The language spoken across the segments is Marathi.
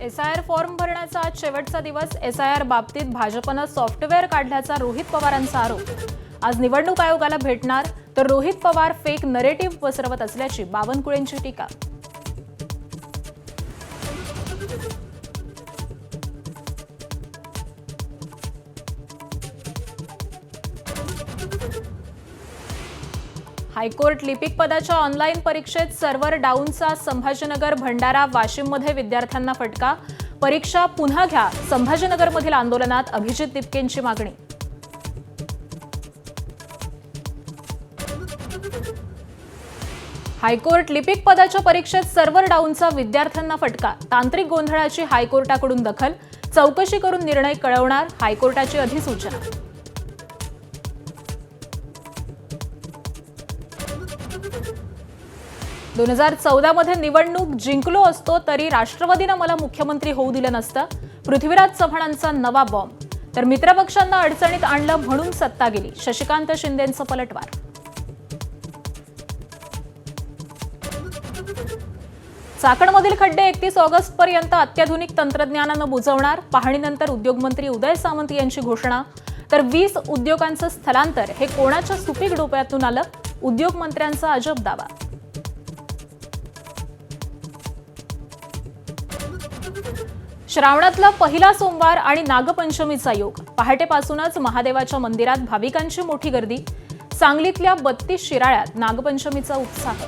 एसआयआर फॉर्म भरण्याचा आज शेवटचा दिवस. एसआयआर बाबतीत भाजपनं सॉफ्टवेअर काढल्याचा रोहित पवारांचा आरोप. आज निवडणूक आयोगाला भेटणार, तर रोहित पवार फेक नरेटिव्ह पसरवत असल्याची बावनकुळेंची टीका. हायकोर्ट लिपिक पदाच्या ऑनलाईन परीक्षेत सर्व्हर डाऊनचा संभाजीनगर, भंडारा, वाशिममध्ये विद्यार्थ्यांना फटका. परीक्षा पुन्हा घ्या, संभाजीनगरमधील आंदोलनात अभिजित दिपकेंची मागणी. हायकोर्ट लिपिक पदाच्या परीक्षेत सर्व्हर डाऊनचा विद्यार्थ्यांना फटका. तांत्रिक गोंधळाची हायकोर्टाकडून दखल. चौकशी करून निर्णय कळवणार, हायकोर्टाची अधिसूचना. दोन 2014 निवडणूक जिंकलो असतो तरी राष्ट्रवादीनं मला मुख्यमंत्री होऊ दिलं नसतं. पृथ्वीराज चव्हाणांचा नवा बॉम्ब. तर मित्रपक्षांना अडचणीत आणलं म्हणून सत्ता गेली, शशिकांत शिंदेंचं पलटवार. चाकणमधील खड्डे 31 ऑगस्टपर्यंत अत्याधुनिक तंत्रज्ञानानं बुजवणार. पाहणीनंतर उद्योगमंत्री उदय सामंत यांची घोषणा. तर 20 उद्योगांचं स्थलांतर हे कोणाच्या सुपीक डोक्यातून आलं, उद्योगमंत्र्यांचा अजब दावा. श्रावणातला पहिला सोमवार आणि नागपंचमीचा योग. पहाटेपासूनच महादेवाच्या मंदिरात भाविकांची मोठी गर्दी. सांगलीतल्या 32 शिराळ्यात नागपंचमीचा उत्साह.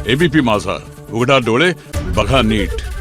एबीपी माझा, उघडा डोळे बघा नीट.